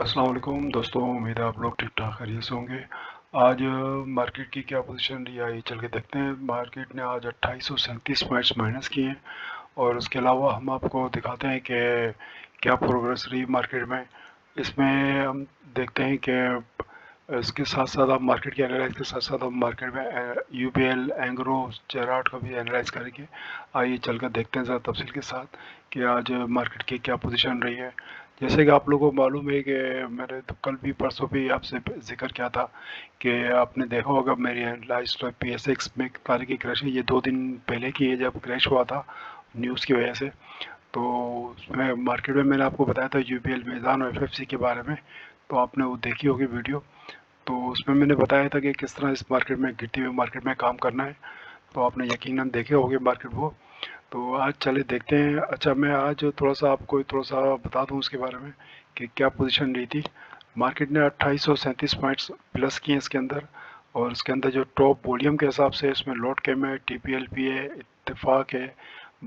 السلام علیکم دوستوں، امید ہے آپ لوگ ٹھیک ٹھاک خیریت سے ہوں گے۔ آج مارکیٹ کی کیا پوزیشن رہی آئیے چل کے دیکھتے ہیں۔ مارکیٹ نے آج 2837 پوائنٹس مائنس کیے ہیں، اور اس کے علاوہ ہم آپ کو دکھاتے ہیں کہ کیا پروگرس رہی مارکیٹ میں۔ اس میں ہم دیکھتے ہیں کہ اس کے ساتھ ساتھ آپ مارکیٹ کے انالائز کے ساتھ ساتھ ہم مارکیٹ میں یو پی ایل، اینگرو، چیراٹ کا بھی انالائز کریں گے۔ آئیے چل کر دیکھتے ہیں ذرا تفصیل کے ساتھ کہ آج مارکیٹ کی کیا پوزیشن رہی ہے۔ جیسے کہ آپ لوگوں کو معلوم ہے کہ میں نے تو کل بھی پرسوں بھی آپ سے ذکر کیا تھا کہ آپ نے دیکھا ہوگا میری انالائز پی ایس ایکس میں تاریخی کریش ہے، یہ 2 دن پہلے کی ہے جب کریش ہوا تھا نیوز کی وجہ سے۔ تو اس میں مارکیٹ میں نے آپ کو بتایا تھا یو پی ایل میزان اور ایف ایف سی کے بارے میں، تو آپ نے وہ دیکھی ہوگی ویڈیو۔ تو اس میں نے بتایا تھا کہ کس طرح اس مارکیٹ میں گرتی ہوئی مارکیٹ میں کام کرنا ہے، تو آپ نے یقیناً دیکھے ہوگے مارکیٹ وہ۔ تو آج چلے دیکھتے ہیں۔ اچھا، میں آج تھوڑا سا آپ کو تھوڑا سا بتا دوں اس کے بارے میں کہ کیا پوزیشن رہی تھی۔ مارکیٹ نے 2837 پوائنٹس پلس کیے اس کے اندر، اور اس کے اندر جو ٹاپ ولیوم کے حساب سے اس میں لوٹ کیم ہے، ٹی پی ایل پی ہے، اتفاق ہے،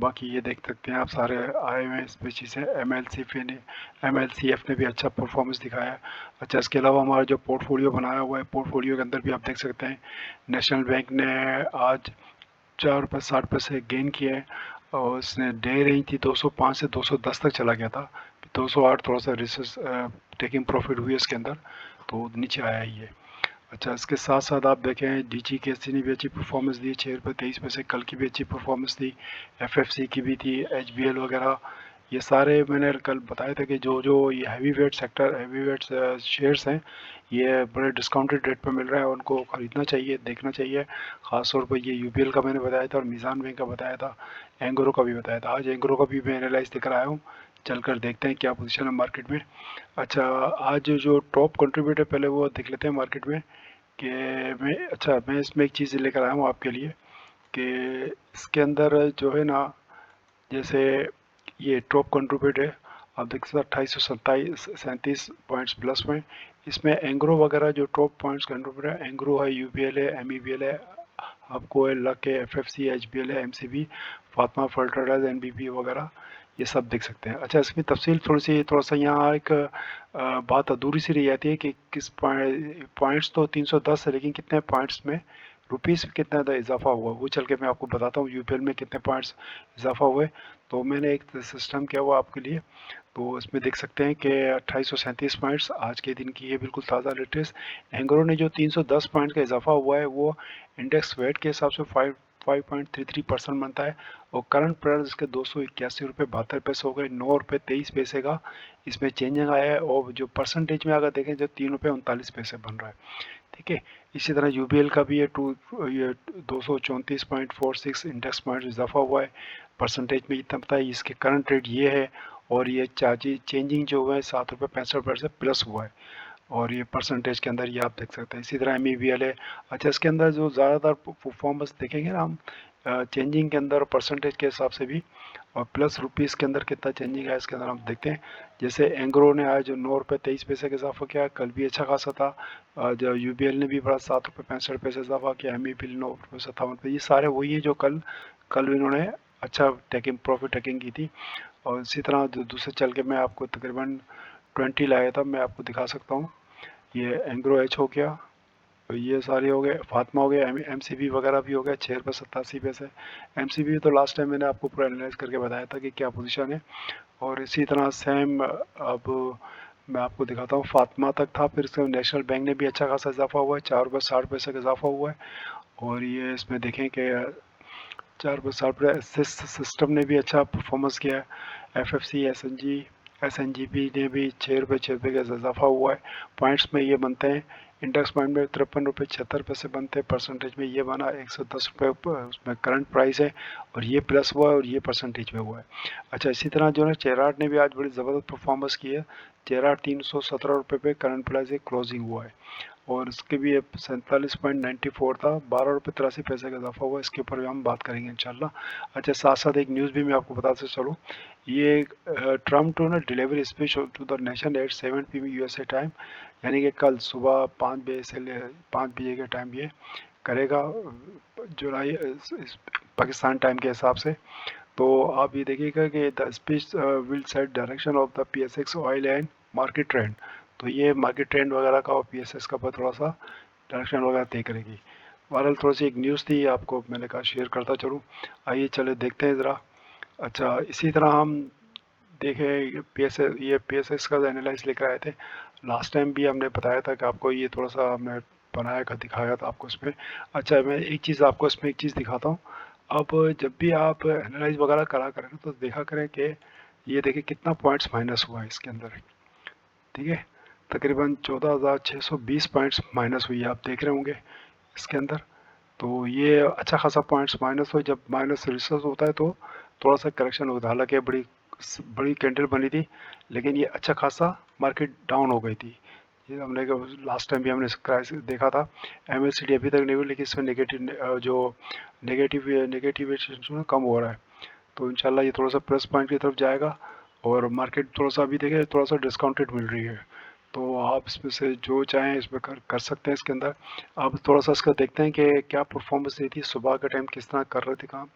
باقی یہ دیکھ سکتے ہیں آپ سارے آئے ہوئے ہیں اس پیچھے سے۔ ایم ایل سی ایف نے بھی اچھا پرفارمنس دکھایا ہے۔ اچھا، اس کے علاوہ ہمارا جو پورٹ فولیو بنایا ہوا ہے، پورٹ فولیو کے اندر بھی آپ دیکھ سکتے ہیں نیشنل بینک نے آج 4 روپے 60 پیسے گین کیے ہیں، اور اس نے ڈے رینج تھی 205 سے 210 تک چلا گیا تھا۔ 208 تھوڑا سا ریسس ٹیکنگ پروفٹ ہوئی اس کے اندر، تو نیچے آیا ہی ہے۔ اچھا، اس کے ساتھ ساتھ آپ دیکھیں ڈی جی کے سی نے بھی اچھی پرفارمنس دی، 6 روپے 23 پیسے، کل کی بھی اچھی پرفارمنس دی، ایف ایف سی کی بھی تھی، ایچ بی ایل وغیرہ۔ یہ سارے میں نے کل بتایا تھا کہ جو یہ heavy weight sector, heavy weight shares ہیں، یہ بڑے ڈسکاؤنٹڈ ریٹ پہ مل رہے ہیں، ان کو خریدنا چاہیے، دیکھنا چاہیے۔ خاص طور پہ یہ یو پی ایل کا میں نے بتایا تھا، اور میزان بینک کا بتایا تھا، اینگرو کا بھی بتایا تھا۔ آج اینگرو کا بھی میں انالائز دے کر آیا ہوں، چل کر دیکھتے ہیں کیا پوزیشن ہے مارکیٹ میں۔ اچھا، آج جو ٹاپ کنٹریبیوٹر پہلے وہ دیکھ لیتے ہیں مارکیٹ میں کہ میں اس میں ایک چیز لے کر آیا ہوں آپ کے لیے کہ اس کے اندر جو ہے نا، جیسے یہ ٹاپ کنٹریبیوٹ ہے، آپ دیکھ سکتے 2837 پوائنٹس پلس میں۔ اس میں اینگرو وغیرہ جو ٹاپ پوائنٹس کنٹریبیوٹ ہے، اینگرو ہے، یو پی ایل ہے، ایم ای بی ایل ہے، آپ کو ہے لک ہے، F F C, H B L ہے، M C B, Fatima fertilizer, N B P وغیرہ، یہ سب دیکھ سکتے ہیں۔ اچھا، اس میں تفصیل تھوڑا سا یہاں ایک بات ادھوری سی رہ جاتی ہے کہ کس پوائنٹس تو 310 ہے، لیکن کتنے پوائنٹس میں روپیز کتنا اضافہ ہوا، وہ چل کے میں آپ کو بتاتا ہوں یو پی ایل میں کتنے پوائنٹس اضافہ ہوئے۔ تو میں نے ایک سسٹم کیا ہوا آپ کے لیے، تو اس میں دیکھ سکتے ہیں کہ 2837 پوائنٹس آج کے دن کی ہے، بالکل تازہ لیٹسٹ۔ اینگرو نے جو 310 پوائنٹ کا اضافہ ہوا ہے، وہ انڈیکس ویٹ کے حساب سے 5.33% بنتا ہے، اور کرنٹ پرائس اس کے 281 روپے 72 پیسے ہو گئے، 9 روپے 23 پیسے کا اس میں چینجنگ آیا ہے، اور جو پرسنٹیج میں اگر دیکھیں جو 3 روپے 39 پیسے بن رہا ہے، ٹھیک ہے۔ اسی طرح یو بی ایل کا بھی یہ 234.46 انڈیکس پوائنٹ اضافہ ہوا ہے، پرسنٹیج میں اتنا پتا ہے، اس کے کرنٹ ریٹ یہ ہے، اور یہ چینجنگ جو ہوا ہے 7 روپے 65 پیسے پلس ہوا ہے، اور یہ پرسنٹیج کے اندر یہ آپ دیکھ سکتے ہیں۔ اسی طرح ایم ای بی ایل ہے۔ اچھا، اس کے اندر جو زیادہ تر پرفارمنس دیکھیں گے نا ہم، چینجنگ کے اندر پرسنٹیج کے حساب سے بھی، اور پلس روپیز کے اندر کتنا چینجنگ ہے اس کے اندر ہم دیکھتے ہیں۔ جیسے اینگرو نے آج 9 روپے 23 پیسے کا اضافہ کیا، کل بھی اچھا خاصا تھا۔ آج یو بی ایل نے بھی بڑا 7 روپے 65 پیسے اضافہ کیا، ایم ای بی ایل 9 روپے 57 پیسے، یہ سارے وہی ہیں جو کل انہوں نے اچھا پروفٹ ٹیکنگ کی تھی۔ اور اسی طرح دوسرے چل کے میں آپ کو تقریباً 20 لایا تھا، میں آپ کو دکھا سکتا ہوں۔ یہ اینگرو ایچ ہو گیا، یہ سارے ہو گئے، فاطمہ ہو گیا، ایم سی بی وغیرہ بھی ہو گیا 6 روپے 87 پیسے۔ ایم سی بی تو لاسٹ ٹائم میں نے آپ کو پورا انالائز کر کے بتایا تھا کہ کیا پوزیشن ہے۔ اور اسی طرح سیم اب میں آپ کو دکھاتا ہوں، فاطمہ تک تھا، پھر اس کے نیشنل بینک نے بھی اچھا خاصا اضافہ ہوا ہے، 4 روپے 60 پیسے کا اضافہ ہوا ہے۔ اور یہ اس میں دیکھیں کہ 4 روپے 60 سسٹم نے بھی اچھا پرفارمنس کیا ہے، F F C, S N G P L بھی 6 روپے کا اضافہ ہوا ہے۔ پوائنٹس میں یہ بنتے ہیں، انڈیکس پوائنٹ میں 53 روپے 76 پیسے بنتے ہیں، پرسنٹیج میں یہ بنا 110 روپے اس میں کرنٹ پرائس ہے، اور یہ پلس ہوا ہے، اور یہ پرسنٹیج میں ہوا ہے۔ اچھا، اسی طرح جو ہے چیراٹ نے بھی آج بڑی زبردست پرفارمنس کی ہے، چیراٹ 317 روپے پہ کرنٹ پرائس ہے، کلوزنگ ہوا ہے، اور اس کے بھی 47.94 تھا، 12 روپے 83 پیسے کا اضافہ ہوا ہے، اس کے اوپر بھی ہم بات کریں گے انشاءاللہ۔ اچھا، ساتھ ساتھ ایک نیوز بھی میں آپ کو بتاتے چلوں، یہ Trump tonight delivery speech to the nation at 7 PM U S A time, یعنی کہ کل صبح 5 بجے کے ٹائم یہ کرے گا، جولائی پاکستان ٹائم کے حساب سے۔ تو آپ یہ دیکھیے گا کہ the speech will set direction of the P S X oil and market trend, तो ये मार्केट ट्रेंड वगैरह का और PSS का थोड़ा सा डायरेक्शन वगैरह तय करेगी। बहरहाल थोड़ी सी एक न्यूज़ थी, आपको मैंने कहा शेयर करता चलूँ। आइए चले देखते हैं ज़रा। अच्छा, इसी तरह हम देखें PSS का एनालाइज लेकर आए थे। लास्ट टाइम भी हमने बताया था कि आपको ये थोड़ा सा हमने बनाया था, दिखाया था आपको इसमें। अच्छा, मैं एक चीज़ आपको इसमें एक चीज़ दिखाता हूँ। अब जब भी आप एनालाइज वगैरह करा करें तो देखा करें कि ये देखिए कितना पॉइंट्स माइनस हुआ है इसके अंदर। ठीक है, तकरीबन 14,620 पॉइंट्स माइनस हुई है, आप देख रहे होंगे इसके अंदर। तो ये अच्छा खासा पॉइंट्स माइनस हो। जब माइनस रिसर्च होता है तो थोड़ा सा करेक्शन होता है। हालांकि बड़ी बड़ी कैंडल बनी थी, लेकिन ये अच्छा खासा मार्केट डाउन हो गई थी। ये हमने लास्ट टाइम भी हमने क्राइसिस देखा था। MACD अभी तक नहीं हुई, लेकिन इसमें जो नेगेटिव कम हो रहा है। तो इंशाल्लाह ये थोड़ा सा प्लस पॉइंट की तरफ जाएगा। और मार्केट थोड़ा सा अभी देखें थोड़ा सा डिस्काउंटेड मिल रही है, तो आप इसमें से जो चाहें इसमें कर सकते हैं इसके अंदर। अब थोड़ा सा इसका देखते हैं कि क्या परफॉर्मेंस रही थी, सुबह का टाइम किस तरह कर रहे थे काम।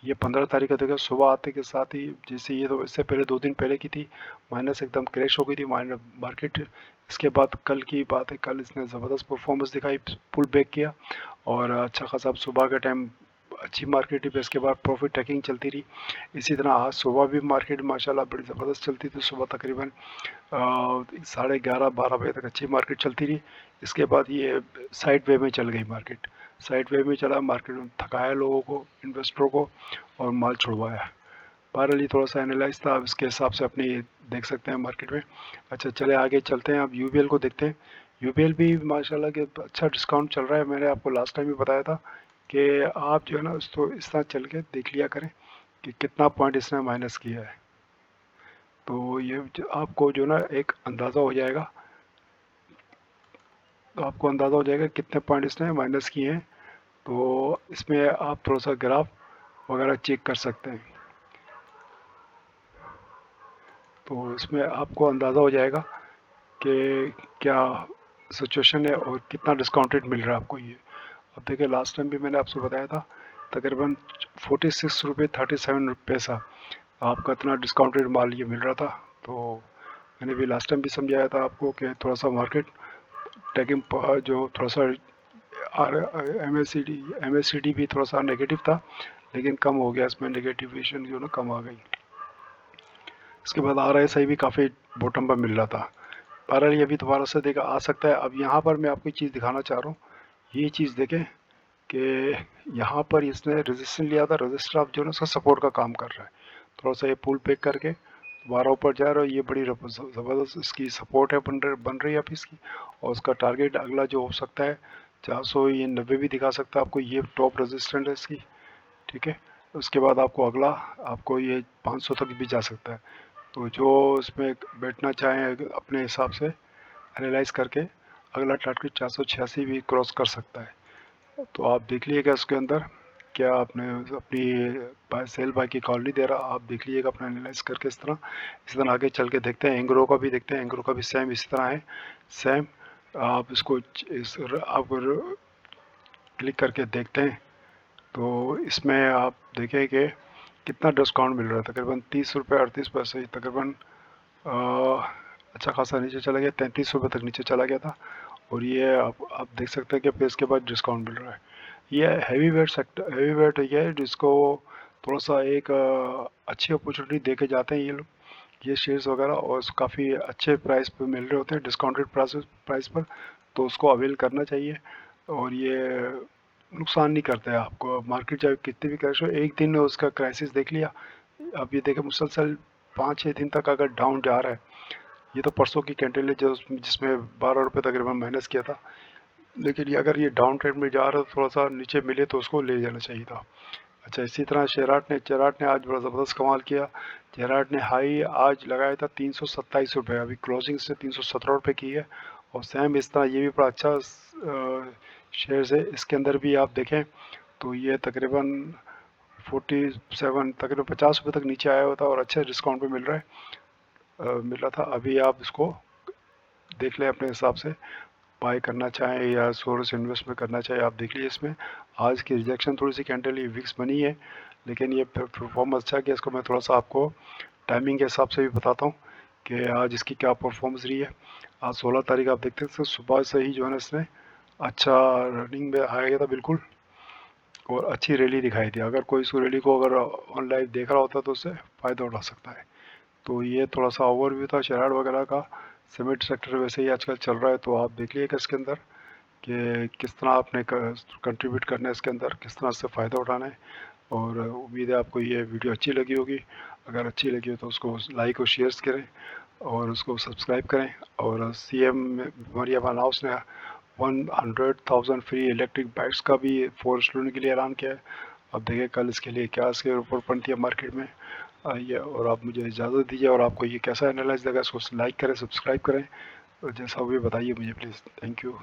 ये 15 तारीख का देखा, सुबह आते के साथ ही जैसे ये तो इससे पहले 2 दिन पहले की थी, माइनस एकदम क्रैश हो गई थी मार्केट। इसके बाद कल की बात है, कल इसने ज़बरदस्त परफॉर्मेंस दिखाई, पुल बैक किया और अच्छा खासा अब सुबह का टाइम अच्छी मार्केट थी। इसके बाद प्रॉफिट टेकिंग चलती रही। इसी तरह आज सुबह भी मार्केट माशाल्लाह बड़ी ज़बरदस्त चलती थी। सुबह तकरीबन 11:30-12 बजे तक अच्छी मार्केट चलती रही। इसके बाद ये साइड वे में चल गई मार्केट। साइड वे में चला मार्केट में, थकाया लोगों को, इन्वेस्टरों को, और माल छुड़वाया। बहरहाल ये थोड़ा सा एनालाइज था, अब इसके हिसाब से अपनी देख सकते हैं मार्केट में। अच्छा, चले आगे चलते हैं, अब UBL को देखते हैं। UBL भी माशाल्लाह के अच्छा डिस्काउंट चल रहा है। मैंने आपको लास्ट टाइम भी बताया था कि आप जो है ना उसको इस तरह चल के देख लिया करें कि कितना पॉइंट इसने माइनस किया है। तो ये आपको जो ना एक अंदाज़ा हो जाएगा, तो आपको अंदाज़ा हो जाएगा कितने पॉइंट इसने माइनस किए हैं। तो इसमें आप थोड़ा सा ग्राफ वगैरह चेक कर सकते हैं, तो इसमें आपको अंदाज़ा हो जाएगा कि क्या सिचुएशन है और कितना डिस्काउंटेड मिल रहा है आपको ये। अब देखिए लास्ट टाइम भी मैंने आपसे बताया था तकरीबन 46 रुपये 37 पैसा आपका इतना डिस्काउंटेड माल ये मिल रहा था। तो मैंने भी लास्ट टाइम भी समझाया था आपको कि थोड़ा सा मार्केट टेकिंग जो थोड़ा सा MACD भी थोड़ा सा नेगेटिव था, लेकिन कम हो गया, इसमें नेगेटिवेशन जो ना कम आ गई। इसके बाद RSI भी काफ़ी बॉटम पर मिल रहा था। बहरहाल ये भी दोबारा से देखा आ सकता है। अब यहाँ पर मैं आपको एक चीज़ दिखाना चाह रहा हूँ, ये चीज़ देखें कि यहाँ पर इसने रेजिस्टेंस लिया था, रेजिस्टर आप जो है ना उसका सपोर्ट का काम कर रहा है। थोड़ा सा ये पुल बैक करके दोबारा ऊपर जा रहा है। ये बड़ी ज़बरदस्त इसकी सपोर्ट है, बन रही है अभी इसकी। और उसका टारगेट अगला जो हो सकता है 400 ये 90 भी दिखा सकता है आपको। ये टॉप रेजिस्टेंट है इसकी। ठीक है, उसके बाद आपको अगला आपको ये 500 तक भी जा सकता है। तो जो इसमें बैठना चाहें अपने हिसाब से एनालाइज करके अगला टारगेट 486 भी क्रॉस कर सकता है। तो आप देख लीजिएगा इसके अंदर क्या आपने अपनी बाय सेल बाय की कॉल नहीं दे रहा, आप देख लीजिएगा अपना एनालाइज करके। इस तरह आगे चल के देखते हैं। एंग्रो का भी देखते हैं, एंग्रो का भी सेम इसी तरह है। सेम आप इसको आप क्लिक करके देखते हैं तो इसमें आप देखें कि कितना डिस्काउंट मिल रहा है। तकरीबन 30 रुपये 38 पैसे तकरीबन अच्छा खासा नीचे चला गया, 33 रुपये तक नीचे चला गया था। और ये आप देख सकते हैं कि फिर इसके बाद डिस्काउंट मिल रहा है। ये heavy weight sector, heavy weight ये है जिसको थोड़ा सा एक अच्छी अपॉर्चुनिटी दे के जाते हैं ये लोग, ये शेयर्स वगैरह, और काफ़ी अच्छे प्राइस पे मिल रहे होते हैं, डिस्काउंटेड प्राइस पर। तो उसको अवेल करना चाहिए। और ये नुकसान नहीं करता है आपको। मार्केट चाहे कितनी भी क्रैश हो, एक दिन उसका क्राइसिस देख लिया, अब ये देखें मुसलसल 5-6 दिन तक अगर डाउन जा रहा है। ये तो परसों की कैंडल है जो जिसमें 12 रुपये तकरीबन माइनस किया था। लेकिन ये अगर ये डाउन ट्रेंड में जा रहा है तो थोड़ा सा नीचे मिले तो उसको ले जाना चाहिए था। अच्छा, इसी तरह चेराट ने आज बड़ा ज़बरदस्त कमाल किया। चेराट ने हाई आज लगाया था 327 रुपये, अभी क्लोजिंग से 317 रुपये की है। और सेम इस तरह ये भी बड़ा अच्छा शेयर है। इसके अंदर भी आप देखें तो ये तकरीबन 50 रुपये तक नीचे आया हुआ था और अच्छे डिस्काउंट पे मिल रहा था। अभी आप इसको देख लें अपने हिसाब से, बाय करना चाहें या सोर्स इन्वेस्ट में करना चाहें, आप देख लीजिए। इसमें आज की रिजेक्शन थोड़ी सी कैंडल ये विक्स बनी है, लेकिन ये परफॉर्म अच्छा किया। इसको मैं थोड़ा सा आपको टाइमिंग के हिसाब से भी बताता हूँ कि आज इसकी क्या परफॉर्मेंस रही है। आज 16 तारीख आप देखते थे सुबह से ही जो है ना इसने अच्छा रनिंग में आ गया था बिल्कुल, और अच्छी रैली दिखाई थी। अगर कोई इस रैली को अगर ऑन लाइव देख रहा होता तो उससे फ़ायदा उठा सकता है। तो ये थोड़ा सा ओवरव्यू था शेयर वगैरह का। सीमेंट सेक्टर वैसे ही आजकल चल रहा है, तो आप देख लीजिएगा इसके अंदर कि किस तरह आपने कंट्रीब्यूट करना है इसके अंदर, किस तरह से फ़ायदा उठाना है। और उम्मीद है आपको ये वीडियो अच्छी लगी होगी। अगर अच्छी लगी हो तो उसको लाइक और शेयर करें और उसको सब्सक्राइब करें। और सीएम मरियम अनाउंस ने 100,000 फ्री इलेक्ट्रिक बाइक्स का भी फॉरेस्ट लोन के लिए ऐलान किया है। अब देखिए कल इसके लिए क्या इसके ऊपर बनती है मार्केट में। आइए, और आप मुझे इजाज़त दीजिए। और आपको ये कैसा एनालाइज लगा इसको लाइक करें, सब्सक्राइब करें, और जैसा भी बताइए मुझे प्लीज़। Thank you.